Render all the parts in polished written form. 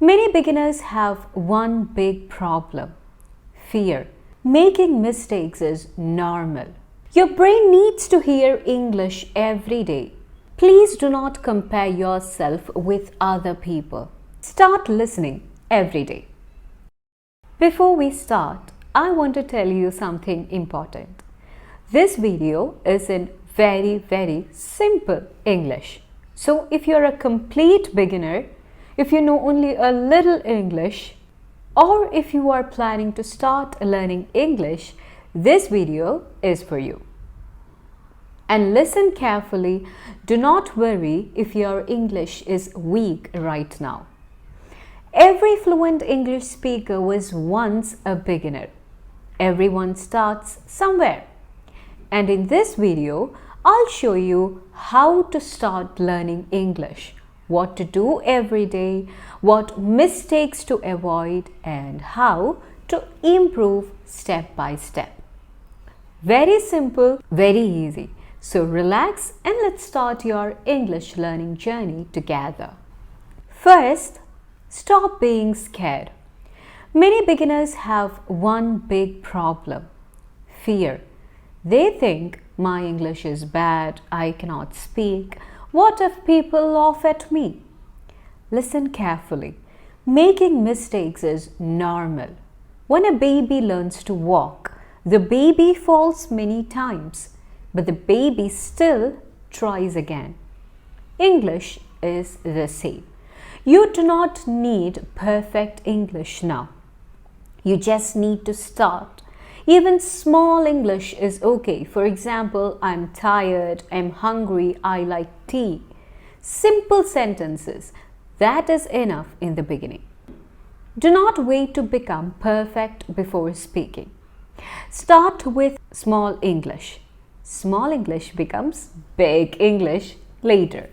Many beginners have one big problem: fear. Making mistakes is normal. Your brain needs to hear English every day. Please do not compare yourself with other people. Start listening every day. Before we start, I want to tell you something important. This video is in very simple English. So if you're a complete beginner, if you know only a little English, or if you are planning to start learning English, this video is for you. And listen carefully. Do not worry if your English is weak right now. Every fluent English speaker was once a beginner. Everyone starts somewhere. And in this video, I'll show you how to start learning English, what to do every day, what mistakes to avoid, and how to improve step by step. Very simple, very easy. So relax and let's start your English learning journey together. First, stop being scared. Many beginners have one big problem: fear. They think, my English is bad, I cannot speak. What if people laugh at me? Listen carefully. Making mistakes is normal. When a baby learns to walk, the baby falls many times, but the baby still tries again. English is the same. You do not need perfect English now. You just need to start. Even small English is okay. For example, I'm tired, I'm hungry, I like tea. Simple sentences. That is enough in the beginning. Do not wait to become perfect before speaking. Start with small English. Small English becomes big English later.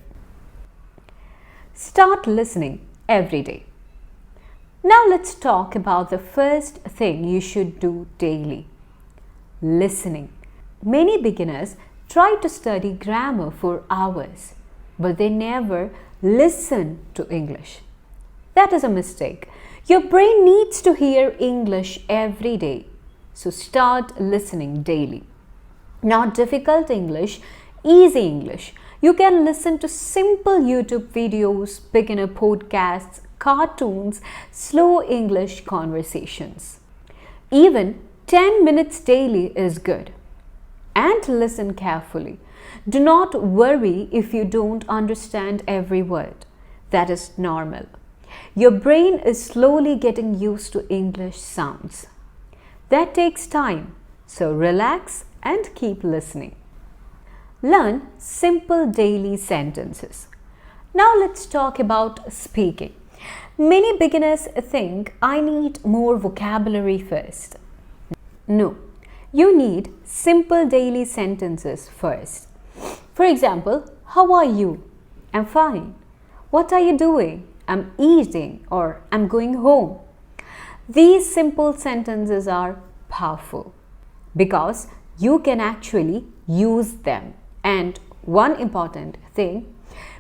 Start listening every day. Now let's talk about the first thing you should do daily: listening. Many beginners try to study grammar for hours, but they never listen to English. That is a mistake. Your brain needs to hear English every day. So start listening daily. Not difficult English, easy English. You can listen to simple YouTube videos, beginner podcasts, cartoons, slow English conversations. Even 10 minutes daily is good. And listen carefully. Do not worry if you don't understand every word. That is normal. Your brain is slowly getting used to English sounds. That takes time, so relax and keep listening. Learn simple daily sentences. Now let's talk about speaking. Many beginners think, I need more vocabulary first. No, you need simple daily sentences first. For example, how are you? I'm fine. What are you doing? I'm eating, or I'm going home. These simple sentences are powerful because you can actually use them. And one important thing,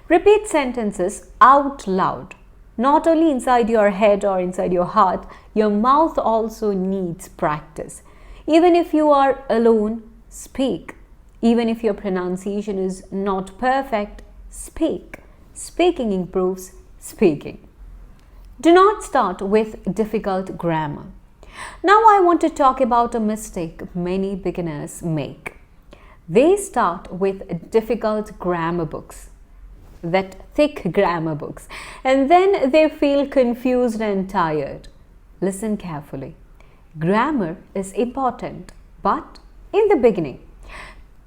repeat sentences out loud. Not only inside your head or inside your heart, your mouth also needs practice. Even if you are alone, speak. Even if your pronunciation is not perfect, speak. Speaking improves speaking. Do not start with difficult grammar. Now I want to talk about a mistake many beginners make. They start with difficult grammar books, that thick grammar books, and then they feel confused and tired. Listen carefully. Grammar is important, but in the beginning,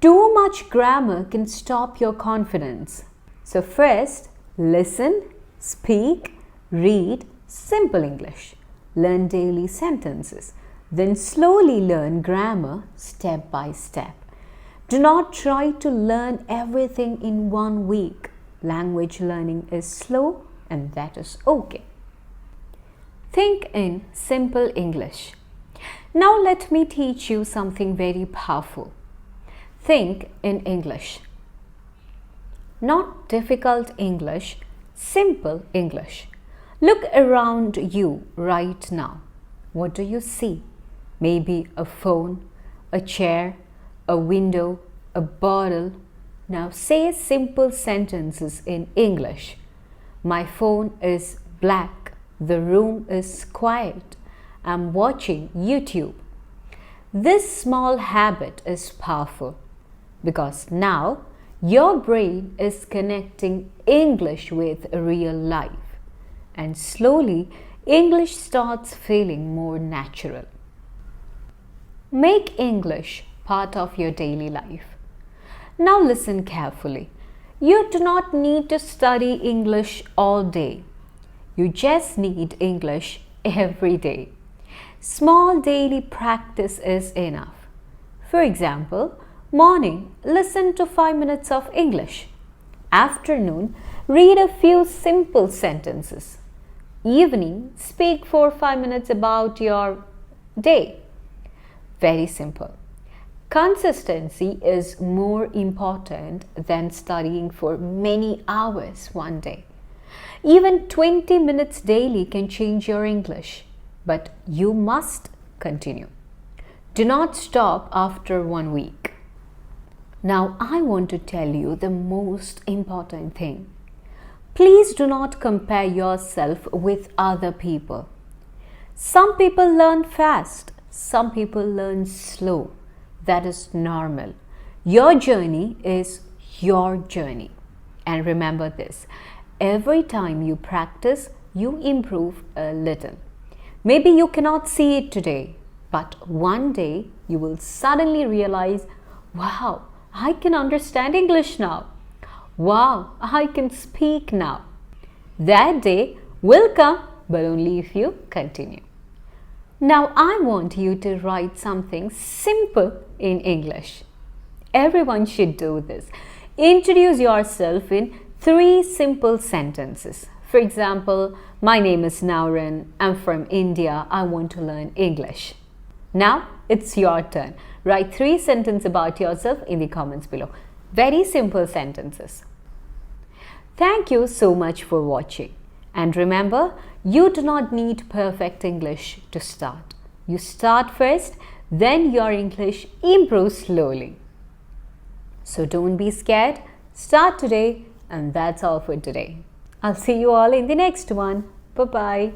too much grammar can stop your confidence. So first, listen, speak, read simple English. Learn daily sentences. Then slowly learn grammar step by step. Do not try to learn everything in 1 week. Language learning is slow, and that is okay. Think in simple English. Now let me teach you something very powerful. Think in English. Not difficult English, simple English. Look around you right now. What do you see? Maybe a phone, a chair, a window, a bottle. Now say simple sentences in English. My phone is black. The room is quiet. I'm watching YouTube. This small habit is powerful because now your brain is connecting English with real life, and slowly English starts feeling more natural. Make English part of your daily life. Now listen carefully. You do not need to study English all day. You just need English every day. Small daily practice is enough. For example, morning, listen to 5 minutes of English. Afternoon, read a few simple sentences. Evening, speak for 5 minutes about your day. Very simple. Consistency is more important than studying for many hours one day. Even 20 minutes daily can change your English, but you must continue. Do not stop after 1 week. Now I want to tell you the most important thing. Please do not compare yourself with other people. Some people learn fast, some people learn slow. That is normal. Your journey is your journey. And remember this, every time you practice, you improve a little. Maybe you cannot see it today, but one day you will suddenly realize, wow, I can understand English now. Wow, I can speak now. That day will come, but only if you continue. Now I want you to write something simple in English. Everyone should do this. Introduce yourself in 3 simple sentences. For example, my name is Nauran. I'm from India. I want to learn English. Now it's your turn. Write 3 sentences about yourself in the comments below. Very simple sentences. Thank you so much for watching. And remember, you do not need perfect English to start. You start first, then your English improves slowly. So don't be scared. Start today, and that's all for today. I'll see you all in the next one. Bye-bye.